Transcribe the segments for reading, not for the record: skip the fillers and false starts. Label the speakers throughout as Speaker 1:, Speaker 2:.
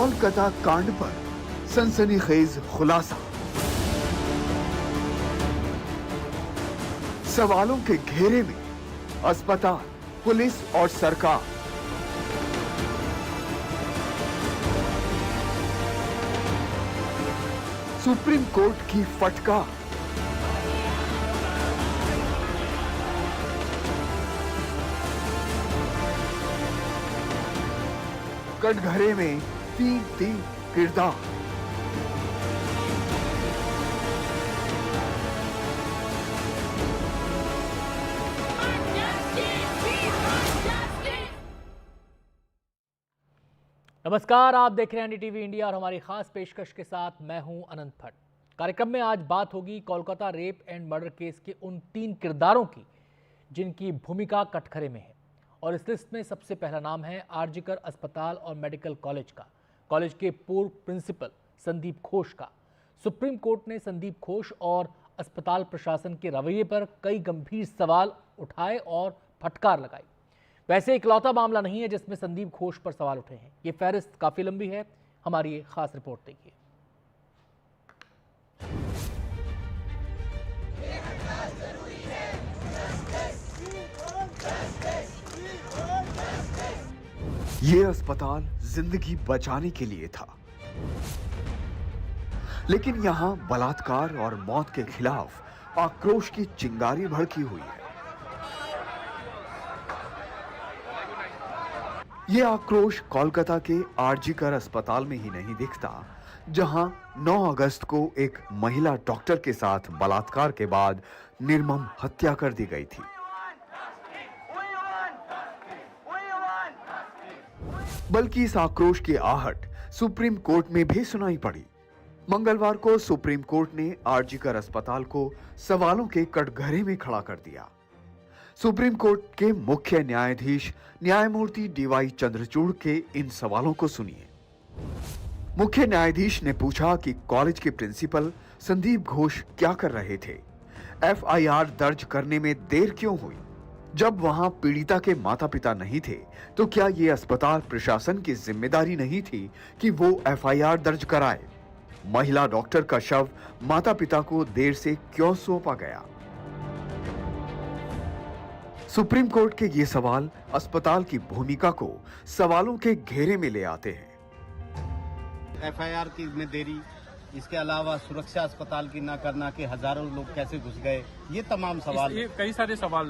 Speaker 1: कोलकाता कांड पर सनसनीखेज खुलासा। सवालों के घेरे में अस्पताल, पुलिस और सरकार। सुप्रीम कोर्ट की फटकार। कटघरे में तीन किरदार।
Speaker 2: नमस्कार, आप देख रहे हैं एनडीटीवी इंडिया और हमारी खास पेशकश के साथ मैं हूं अनंत भट्ट। कार्यक्रम में आज बात होगी Kolkata rape and murder case के उन 3 किरदारों की जिनकी भूमिका कटघरे में है। और इस लिस्ट में सबसे पहला नाम है आरजीकर अस्पताल और मेडिकल कॉलेज का, कॉलेज के पूर्व प्रिंसिपल संदीप घोष का। सुप्रीम कोर्ट ने संदीप घोष और अस्पताल प्रशासन के रवैये पर कई गंभीर सवाल उठाए और फटकार लगाई। वैसे इकलौता मामला नहीं है जिसमें संदीप घोष पर सवाल उठे हैं। ये फहरिस्त काफी लंबी है, हमारी ये खास रिपोर्ट देखिए।
Speaker 1: ये अस्पताल जिंदगी बचाने के लिए था, लेकिन यहां बलात्कार और मौत के खिलाफ आक्रोश की चिंगारी भड़की हुई है। ये आक्रोश कोलकाता के आरजीकर अस्पताल में ही नहीं दिखता, जहां 9 अगस्त को एक महिला डॉक्टर के साथ बलात्कार के बाद निर्मम हत्या कर दी गई थी। बल्कि इस आक्रोश की आहट सुप्रीम कोर्ट में भी सुनाई पड़ी। मंगलवार को सुप्रीम कोर्ट ने आरजीकर अस्पताल को सवालों के कटघरे में खड़ा कर दिया। सुप्रीम कोर्ट के मुख्य न्यायाधीश न्यायमूर्ति डीवाई चंद्रचूड़ के इन सवालों को सुनिए। मुख्य न्यायाधीश ने पूछा कि कॉलेज के प्रिंसिपल संदीप घोष क्या कर रहे थे? एफआईआर दर्ज करने में देर क्यों हुई? जब वहां पीड़िता के माता पिता नहीं थे, तो क्या ये अस्पताल प्रशासन की जिम्मेदारी नहीं थी कि वो एफआईआर दर्ज कराए? महिला डॉक्टर का शव माता पिता को देर से क्यों सौंपा गया? सुप्रीम कोर्ट के ये सवाल अस्पताल की भूमिका को सवालों के घेरे में ले आते हैं।
Speaker 3: एफआईआर की में देरी, इसके अलावा सुरक्षा अस्पताल की ना करना कि हजारों लोग कैसे घुस गए, ये तमाम सवाल।
Speaker 4: ये कई सारे सवाल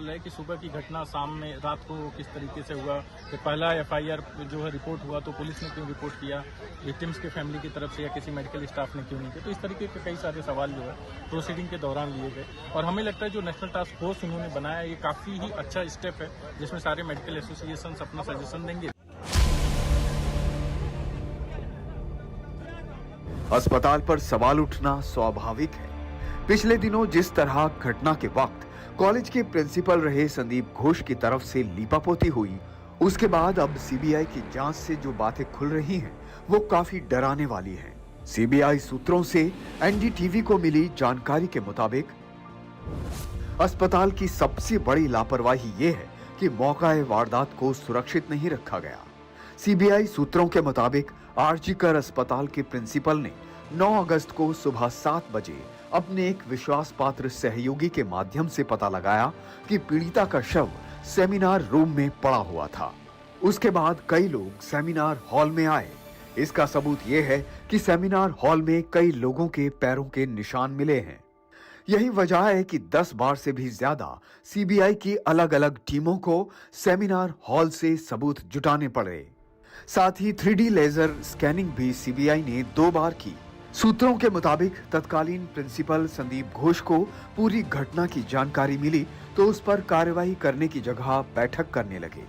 Speaker 4: रहे कि सुबह की घटना शाम में रात को किस तरीके से हुआ, कि पहला एफआईआर जो है रिपोर्ट हुआ तो पुलिस ने क्यों रिपोर्ट किया, विक्टिम्स के फैमिली की तरफ से या किसी मेडिकल स्टाफ ने क्यों नहीं किया। तो इस तरीके के कई सारे सवाल जो है प्रोसीडिंग के दौरान लिए गए। और हमें लगता है जो नेशनल टास्क फोर्स उन्होंने बनाया ये काफी ही अच्छा स्टेप है, जिसमें सारे मेडिकल एसोसिएशन अपना सजेशन देंगे।
Speaker 1: अस्पताल पर सवाल उठना स्वाभाविक है। पिछले दिनों जिस तरह घटना के वक्त कॉलेज के प्रिंसिपल रहे संदीप घोष की तरफ से लीपापोती हुई, उसके बाद अब सीबीआई की जांच से जो बातें खुल रही हैं, वो काफी डराने वाली हैं। सीबीआई सूत्रों से एनडीटीवी को मिली जानकारी के मुताबिक अस्पताल की सबसे बड़ी लापरवाही ये है कि मौका वारदात को सुरक्षित नहीं रखा गया। सीबीआई सूत्रों के मुताबिक आरजीकर अस्पताल के प्रिंसिपल ने 9 अगस्त को सुबह 7 बजे अपने एक विश्वास पात्र सहयोगी के माध्यम से पता लगाया कि पीड़िता का शव सेमिनार रूम में पड़ा हुआ था। उसके बाद कई लोग सेमिनार हॉल में आए। इसका सबूत यह है कि सेमिनार हॉल में कई लोगों के पैरों के निशान मिले हैं। यही वजह है कि 10 बार से भी ज्यादा सीबीआई की अलग अलग टीमों को सेमिनार हॉल से सबूत जुटाने पड़े। साथ ही 3D लेजर स्कैनिंग भी सीबीआई ने 2 बार की। सूत्रों के मुताबिक तत्कालीन प्रिंसिपल संदीप घोष को पूरी घटना की जानकारी मिली तो उस पर कार्रवाई करने की जगह बैठक करने लगे।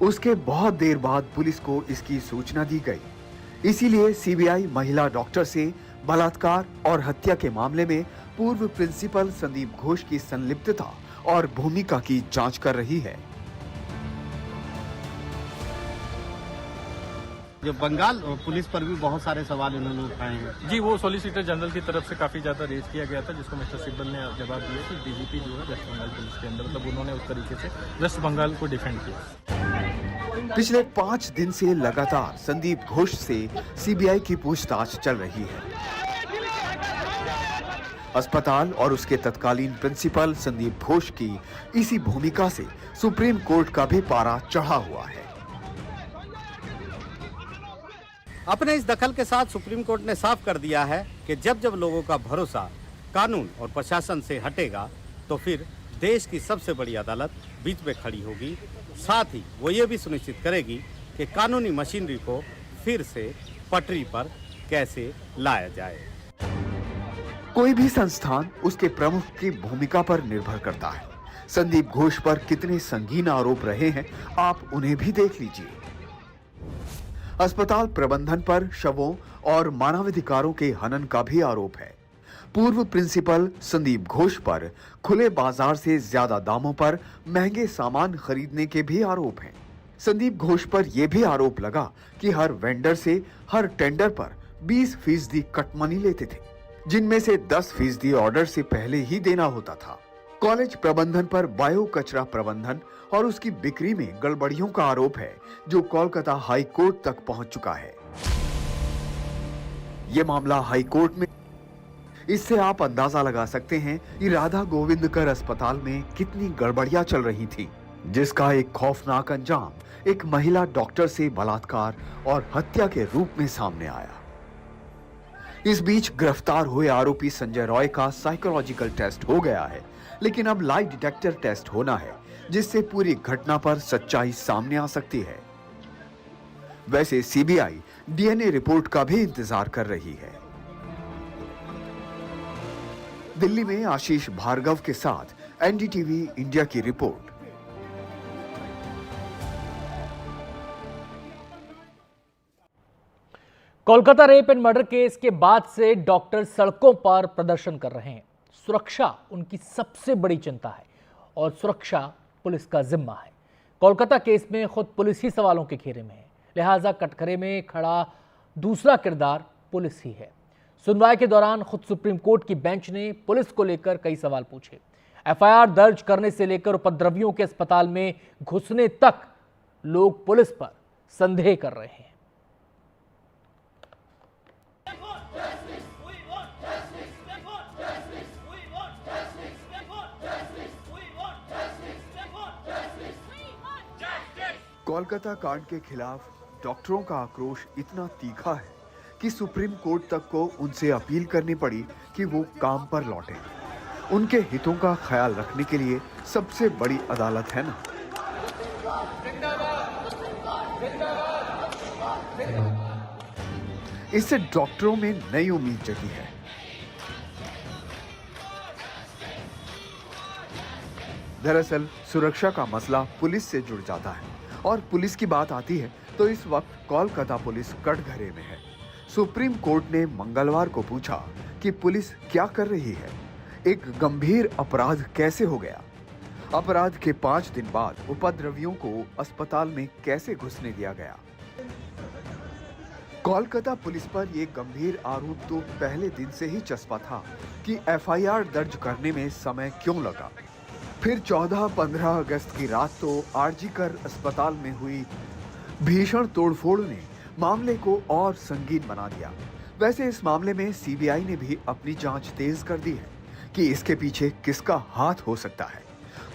Speaker 1: उसके बहुत देर बाद पुलिस को इसकी सूचना दी गई। इसीलिए सीबीआई महिला डॉक्टर से बलात्कार और हत्या के मामले में पूर्व प्रिंसिपल संदीप घोष की संलिप्तता और भूमिका की जांच कर रही है।
Speaker 3: जो बंगाल पुलिस पर भी बहुत सारे सवाल उन्होंने उठाए हैं।
Speaker 4: जी, वो सॉलिसिटर जनरल की तरफ से काफी ज्यादा रेज किया गया था, जिसको मिस्टर सिब्बल ने जवाब दिया कि डीजीपी जो है वेस्ट बंगाल पुलिस के अंदर, मतलब उन्होंने उस तरीके से वेस्ट बंगाल को डिफेंड किया।
Speaker 1: पिछले 5 दिन से लगातार संदीप घोष से सीबीआई की पूछताछ चल रही है। अस्पताल और उसके तत्कालीन प्रिंसिपल संदीप घोष की इसी भूमिका से सुप्रीम कोर्ट का भी पारा चढ़ा हुआ है।
Speaker 3: अपने इस दखल के साथ सुप्रीम कोर्ट ने साफ कर दिया है कि जब जब लोगों का भरोसा कानून और प्रशासन से हटेगा तो फिर देश की सबसे बड़ी अदालत बीच में खड़ी होगी। साथ ही वो ये भी सुनिश्चित करेगी कि कानूनी मशीनरी को फिर से पटरी पर कैसे लाया जाए।
Speaker 1: कोई भी संस्थान उसके प्रमुख की भूमिका पर निर्भर करता है। संदीप घोष पर कितने संगीन आरोप रहे हैं, आप उन्हें भी देख लीजिए। अस्पताल प्रबंधन पर शवों और मानवाधिकारों के हनन का भी आरोप है। पूर्व प्रिंसिपल संदीप घोष पर खुले बाजार से ज्यादा दामों पर महंगे सामान खरीदने के भी आरोप हैं। संदीप घोष पर यह भी आरोप लगा कि हर वेंडर से हर टेंडर पर 20% कट मनी लेते थे, जिनमें से 10% ऑर्डर से पहले ही देना होता था। कॉलेज प्रबंधन पर बायो कचरा प्रबंधन और उसकी बिक्री में गड़बड़ियों का आरोप है, जो कोलकाता हाई कोर्ट तक पहुंच चुका है। यह मामला हाई कोर्ट में, इससे आप अंदाजा लगा सकते हैं कि राधा गोविंदकर अस्पताल में कितनी गड़बड़ियां चल रही थी, जिसका एक खौफनाक अंजाम एक महिला डॉक्टर से बलात्कार और हत्या के रूप में सामने आया। इस बीच गिरफ्तार हुए आरोपी संजय रॉय का साइकोलॉजिकल टेस्ट हो गया है, लेकिन अब लाई डिटेक्टर टेस्ट होना है, जिससे पूरी घटना पर सच्चाई सामने आ सकती है। वैसे सीबीआई डीएनए रिपोर्ट का भी इंतजार कर रही है। दिल्ली में आशीष भार्गव के साथ एनडीटीवी इंडिया की report.
Speaker 2: Kolkata rape and murder case के बाद से डॉक्टर सड़कों पर प्रदर्शन कर रहे हैं। सुरक्षा उनकी सबसे बड़ी चिंता है और सुरक्षा पुलिस का जिम्मा है। कोलकाता केस में खुद पुलिस ही सवालों के घेरे में है, लिहाजा कटघरे में खड़ा दूसरा किरदार पुलिस ही है। सुनवाई के दौरान खुद सुप्रीम कोर्ट की बेंच ने पुलिस को लेकर कई सवाल पूछे। एफआईआर दर्ज करने से लेकर उपद्रवियों के अस्पताल में घुसने तक लोग पुलिस पर संदेह कर रहे हैं।
Speaker 1: कोलकाता कांड के खिलाफ डॉक्टरों का आक्रोश इतना तीखा है कि सुप्रीम कोर्ट तक को उनसे अपील करनी पड़ी कि वो काम पर लौटें। उनके हितों का ख्याल रखने के लिए सबसे बड़ी अदालत है ना। इससे डॉक्टरों में नई उम्मीद जगी है। दरअसल सुरक्षा का मसला पुलिस से जुड़ जाता है और पुलिस की बात आती है तो इस वक्त कोलकाता पुलिस कटघरे में है। सुप्रीम कोर्ट ने मंगलवार को पूछा कि पुलिस क्या कर रही है, एक गंभीर अपराध कैसे हो गया, अपराध के 5 दिन बाद उपद्रवियों को अस्पताल में कैसे घुसने दिया गया। कोलकाता पुलिस पर यह गंभीर आरोप तो पहले दिन से ही चस्पा था कि एफआईआर दर्ज करने में समय क्यों लगा। फिर 14-15 अगस्त की रात तो आरजीकर अस्पताल में हुई भीषण तोड़फोड़ ने मामले को और संगीन बना दिया। वैसे इस मामले में सीबीआई ने भी अपनी जांच तेज कर दी है कि इसके पीछे किसका हाथ हो सकता है।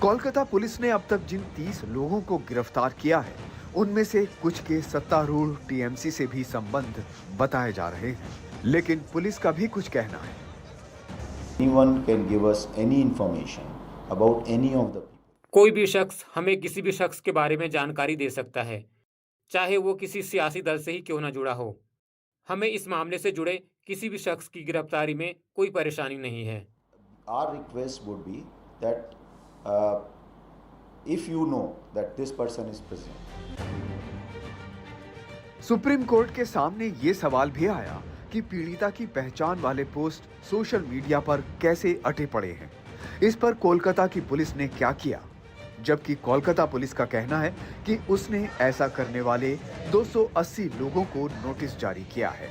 Speaker 1: कोलकाता पुलिस ने अब तक जिन 30 लोगों को गिरफ्तार किया है, उनमें से कुछ के सत्तारूढ़ टीएमसी से भी संबंध बताए जा रहे हैं, लेकिन पुलिस का भी कुछ कहना है।
Speaker 5: Anyone can give us any information about any of the people.
Speaker 6: कोई भी शख्स हमें किसी भी शख्स के बारे में जानकारी दे सकता है, चाहे वो किसी सियासी दल से ही क्यों न जुड़ा हो। हमें इस मामले से जुड़े किसी भी शख्स की गिरफ्तारी में कोई परेशानी नहीं है।
Speaker 5: Our request would be that if you know that this person is present.
Speaker 1: Supreme court के सामने ये सवाल भी आया कि पीड़िता की पहचान वाले पोस्ट सोशल मीडिया पर कैसे अटे पड़े हैं। इस पर कोलकाता की पुलिस ने क्या किया, जबकि कोलकाता पुलिस का कहना है कि उसने ऐसा करने वाले 280 लोगों को नोटिस जारी किया है।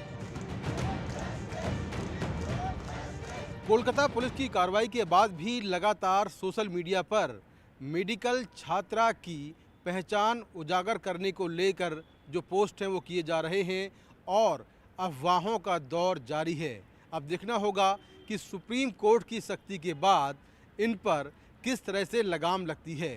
Speaker 7: कोलकाता पुलिस की कार्रवाई के बाद भी लगातार सोशल मीडिया पर मेडिकल छात्रा की पहचान उजागर करने को लेकर जो पोस्ट हैं वो किए जा रहे हैं और अफवाहों का दौर जारी है। अब देखना होगा कि सुप्रीम कोर्ट की सख्ती के बाद इन पर किस तरह से लगाम लगती है।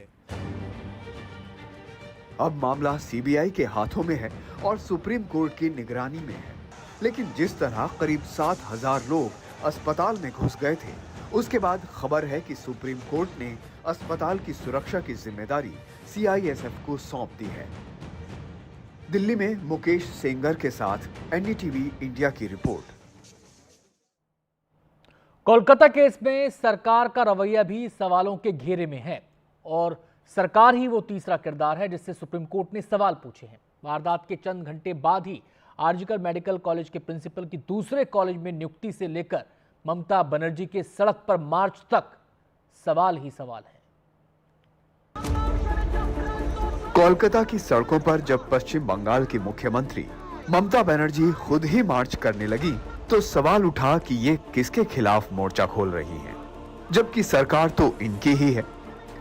Speaker 1: अब मामला सीबीआई के हाथों में है और सुप्रीम कोर्ट की निगरानी में है। लेकिन जिस तरह करीब 7,000 लोग अस्पताल में घुस गए थे, उसके बाद खबर है कि सुप्रीम कोर्ट ने अस्पताल की सुरक्षा की जिम्मेदारी सीआईएसएफ को सौंप दी है। दिल्ली में मुकेश सेंगर के साथ एनडीटीवी इंडिया की रिपोर्ट।
Speaker 2: कोलकाता केस में सरकार का रवैया भी सवालों के घेरे में है और सरकार ही वो तीसरा किरदार है जिससे सुप्रीम कोर्ट ने सवाल पूछे हैं। वारदात के चंद घंटे बाद ही आरजीकर मेडिकल कॉलेज के प्रिंसिपल की दूसरे कॉलेज में नियुक्ति से लेकर ममता बनर्जी के सड़क पर मार्च तक सवाल ही सवाल है।
Speaker 1: कोलकाता की सड़कों पर जब पश्चिम बंगाल की मुख्यमंत्री ममता बनर्जी खुद ही मार्च करने लगी तो सवाल उठा कि ये किसके खिलाफ मोर्चा खोल रही हैं, जबकि सरकार तो इनकी ही है।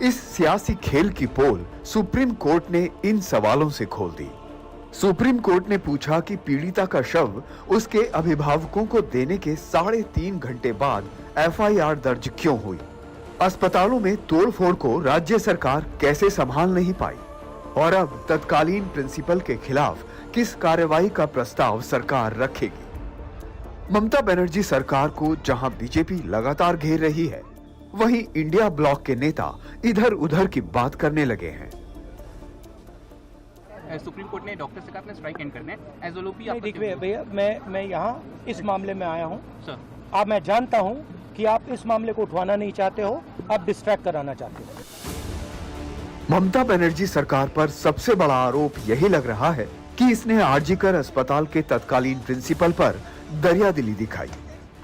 Speaker 1: इस सियासी खेल की पोल सुप्रीम कोर्ट ने इन सवालों से खोल दी। सुप्रीम कोर्ट ने पूछा कि पीड़िता का शव उसके अभिभावकों को देने के 3.5 घंटे बाद एफआईआर दर्ज क्यों हुई? अस्पतालों में तोड़फोड़ को राज्य सरकार कैसे संभाल नहीं पाई? और अब तत्कालीन प्रिंसिपल के खिलाफ किस कार्रवाई का प्रस्ताव सरकार रखेगी? ममता बनर्जी सरकार को जहां बीजेपी लगातार घेर रही है, वहीं इंडिया ब्लॉक के नेता इधर उधर की बात करने लगे हैं।
Speaker 8: सुप्रीम कोर्ट ने डॉक्टर से कहा अपने स्ट्राइक एंड करने एज ओलोपी।
Speaker 9: देखिए भैया, मैं यहाँ इस मामले में आया हूँ
Speaker 8: सर।
Speaker 9: अब मैं जानता हूँ कि आप इस मामले को उठवाना नहीं चाहते हो, आप डिस्ट्रैक्ट कराना चाहते हो।
Speaker 1: ममता बनर्जी सरकार पर सबसे बड़ा आरोप यही लग रहा है कि इसने आरजीकर अस्पताल के तत्कालीन प्रिंसिपल पर दरियादिली दिखाई।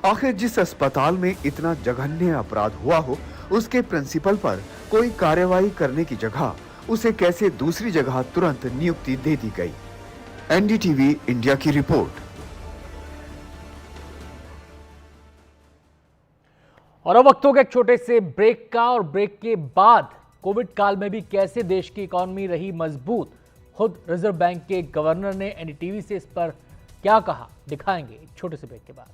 Speaker 1: आखिर जिस अस्पताल में इतना जघन्य अपराध हुआ हो, उसके प्रिंसिपल पर कोई कार्रवाई करने की जगह उसे कैसे दूसरी जगह तुरंत नियुक्ति दे दी गई? एनडीटीवी इंडिया की रिपोर्ट।
Speaker 2: और अब वक्त हो गया एक छोटे से ब्रेक का, और ब्रेक के बाद कोविड काल में भी कैसे देश की इकोनॉमी रही मजबूत, खुद रिजर्व बैंक के गवर्नर ने एनडीटीवी से इस पर क्या कहा, दिखाएंगे एक छोटे से ब्रेक के बाद।